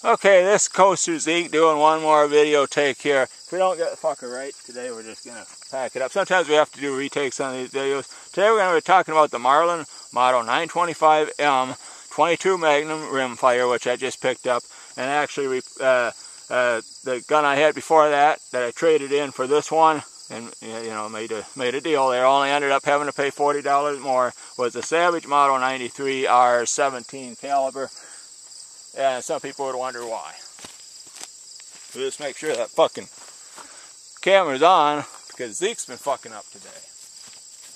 Okay, this Coasterzeke doing one more video take here. If we don't get the fucker right today, we're just going to pack it up. Sometimes we have to do retakes on these videos. Today we're going to be talking about the Marlin Model 925M 22 Magnum rimfire, which I just picked up. And actually, the gun I had before that I traded in for this one, and you know, made a deal there. Only ended up having to pay $40 more. Was the Savage Model 93R 17 caliber. And some people would wonder why. We'll just make sure that fucking camera's on, because Zeke's been fucking up today.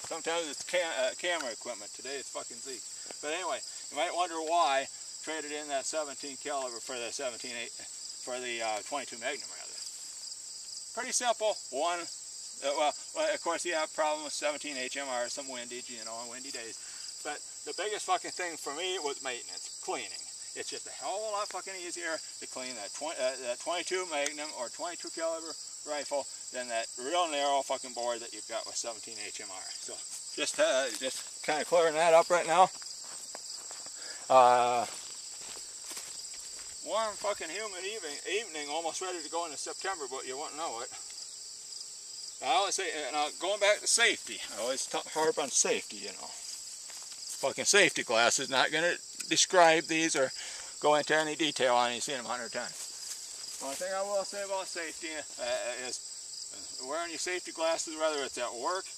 Sometimes it's camera equipment. Today it's fucking Zeke. But anyway, you might wonder why I traded in that 17 caliber for the 22 Magnum rather. Pretty simple. One, well, of course you have a problem with 17 HMR, some windage, you know, on windy days. But the biggest fucking thing for me was maintenance, cleaning. It's just a hell of a lot fucking easier to clean that 22 Magnum or 22 caliber rifle than that real narrow fucking bore that you've got with 17 HMR. So just kind of clearing that up right now. Warm fucking humid evening, almost ready to go into September, but you won't know it. I always say, now going back to safety, I always harp on safety, you know. Fucking safety glasses, not going to describe these or go into any detail on it. You've seen them 100 times. One thing I will say about safety is wearing your safety glasses, whether it's at work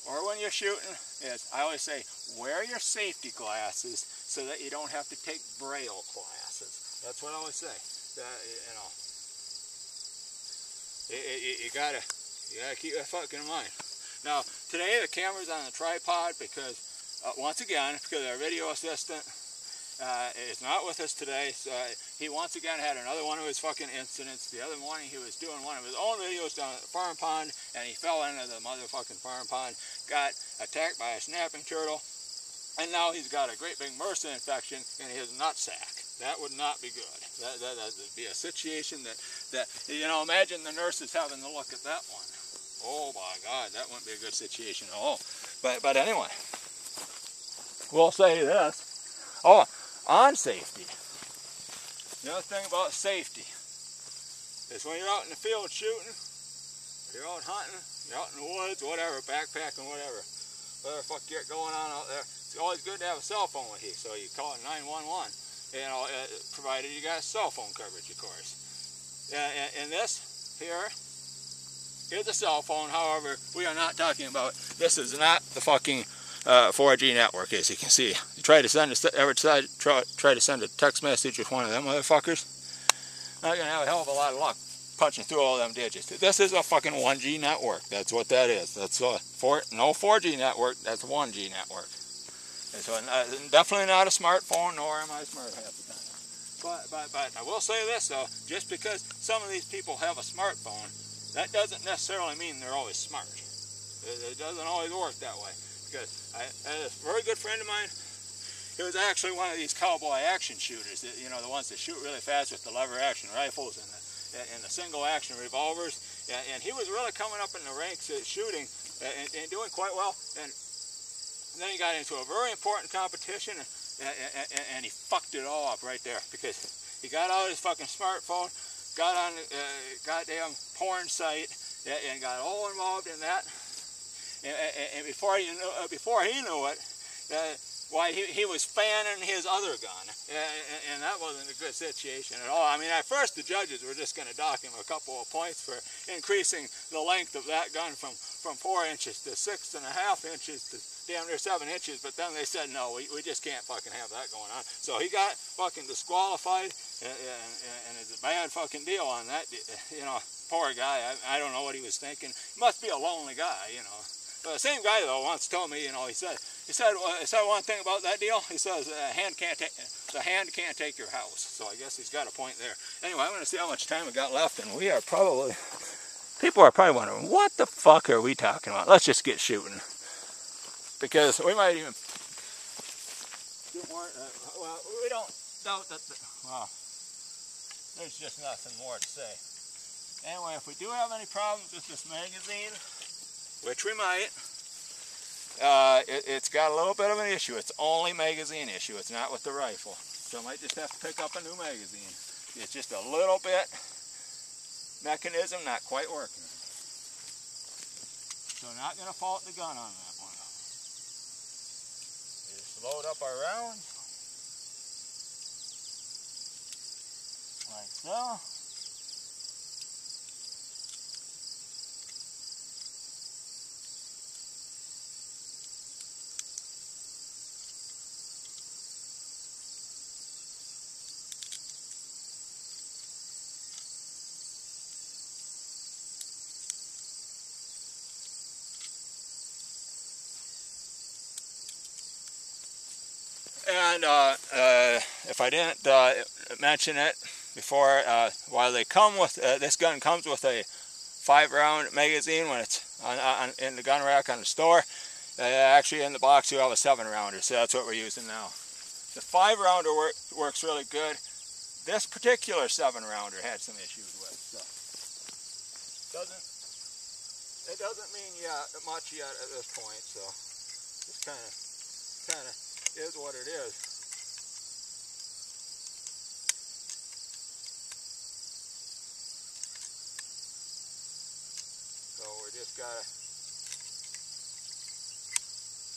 or when you're shooting, is I always say wear your safety glasses so that you don't have to take braille classes. That's what I always say. You know, you gotta keep that fucking in mind. Now today the camera's on the tripod because once again, because our video assistant is not with us today, so he once again had another one of his fucking incidents. The other morning he was doing one of his own videos down at the farm pond, and he fell into the motherfucking farm pond, got attacked by a snapping turtle, and now he's got a great big MRSA infection in his nutsack. That would not be good. That would be a situation that you know, imagine the nurses having to look at that one. Oh my God, that wouldn't be a good situation at all. But anyway. We'll say this. Oh, on safety. The other thing about safety is when you're out in the field shooting, you're out hunting, you're out in the woods, whatever, backpacking, whatever the fuck you got going on out there, it's always good to have a cell phone with you. So you call it 911, you know, provided you got cell phone coverage, of course. And this here is a cell phone. However, we are not talking about, this is not the fucking 4G network, as you can see. You try to send try to send a text message with one of them motherfuckers, not gonna have a hell of a lot of luck punching through all them digits. This is a fucking 1G network. That's what that is. That's no 4G network. That's a 1G network. And so definitely not a smartphone, nor am I smart half the time. But I will say this though: just because some of these people have a smartphone, that doesn't necessarily mean they're always smart. It doesn't always work that way. Because I had a very good friend of mine, he was actually one of these cowboy action shooters, you know, the ones that shoot really fast with the lever action rifles and the single action revolvers, and he was really coming up in the ranks at shooting and doing quite well, and then he got into a very important competition and he fucked it all up right there, because he got out his fucking smartphone, got on the goddamn porn site and got all involved in that. And before he knew it, why he was fanning his other gun, and that wasn't a good situation at all. I mean, at first the judges were just going to dock him a couple of points for increasing the length of that gun from 4 inches to 6.5 inches to damn near 7 inches. But then they said no, we just can't fucking have that going on. So he got fucking disqualified, and it's a bad fucking deal on that. You know, poor guy. I don't know what he was thinking. He must be a lonely guy, you know. The same guy though once told me, you know, he said one thing about that deal. He says the hand can't take your house. So I guess he's got a point there. Anyway, I'm going to see how much time we got left, and we are probably, people are probably wondering, what the fuck are we talking about? Let's just get shooting, because we might even do more. Well, we don't doubt that. Well, there's just nothing more to say. Anyway, if we do have any problems with this magazine, which we might, it's got a little bit of an issue. It's only magazine issue. It's not with the rifle. So I might just have to pick up a new magazine. It's just a little bit mechanism not quite working. So not going to fault the gun on that one. Just load up our rounds. Like so. And if I didn't mention it before, while they come with, this gun comes with a 5-round magazine when it's in the gun rack on the store. Actually in the box you have a 7-rounder, so that's what we're using now. The 5-rounder works really good. This particular 7-rounder had some issues with, so it doesn't mean much yet at this point, so just kind of is what it is. So we just gotta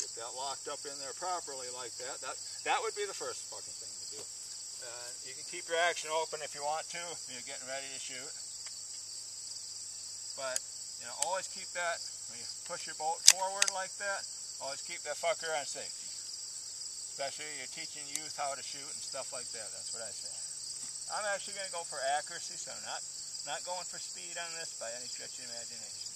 get that locked up in there properly like that. That would be the first fucking thing to do. You can keep your action open if you want to when you're getting ready to shoot. But you know, always keep that, when you push your bolt forward like that, always keep that fucker on safety. Especially you're teaching youth how to shoot and stuff like that. That's what I say. I'm actually going to go for accuracy, so I'm not going for speed on this by any stretch of the imagination.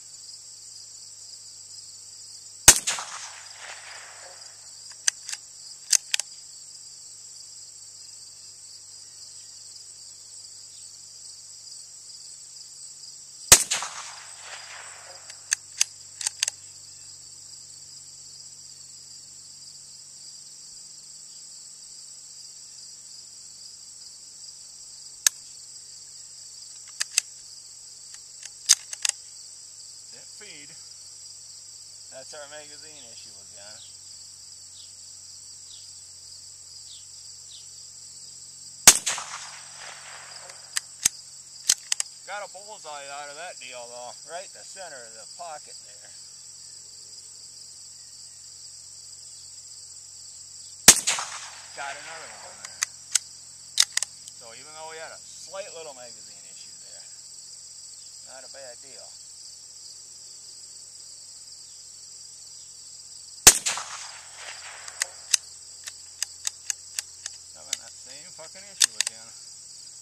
Feed. That's our magazine issue again. Got a bullseye out of that deal though, right in the center of the pocket there. Got another one there. So even though we had a slight little magazine issue there, not a bad deal. Fucking issue again.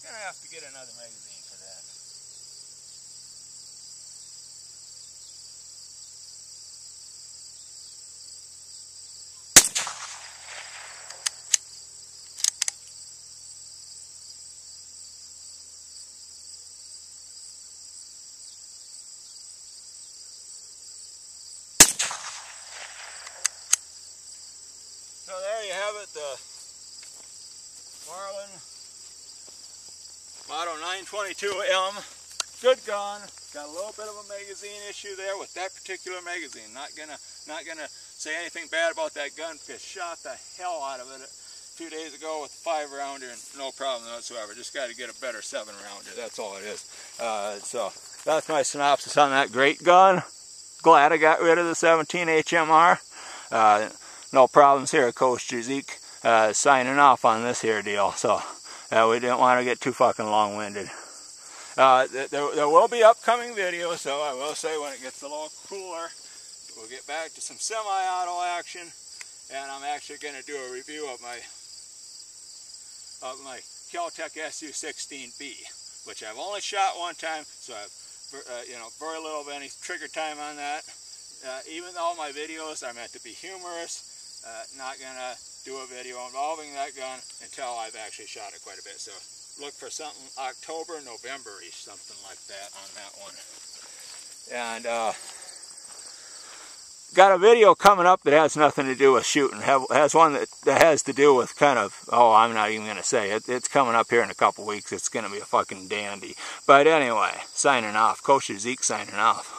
Gonna have to get another magazine for that. So there you have it, the Marlin Model 922M. Good gun. Got a little bit of a magazine issue there with that particular magazine. Not gonna say anything bad about that gun because shot the hell out of it a few days ago with a 5-rounder and no problem whatsoever. Just got to get a better 7-rounder. That's all it is. So that's my synopsis on that great gun. Glad I got rid of the 17 HMR. No problems here at Coasterzeke. Signing off on this here deal, so we didn't want to get too fucking long-winded. There will be upcoming videos, so I will say when it gets a little cooler, we'll get back to some semi-auto action, and I'm actually going to do a review of my Kel-Tec SU-16B, which I've only shot one time, so I've very little of any trigger time on that. Even though my videos are meant to be humorous, not gonna do a video involving that gun until I've actually shot it quite a bit. So look for something October, November-ish, something like that on that one. And got a video coming up that has nothing to do with shooting. Has one that has to do with kind of, oh, I'm not even gonna say it. It's coming up here in a couple weeks. It's gonna be a fucking dandy. But anyway, signing off. Coasterzeke signing off.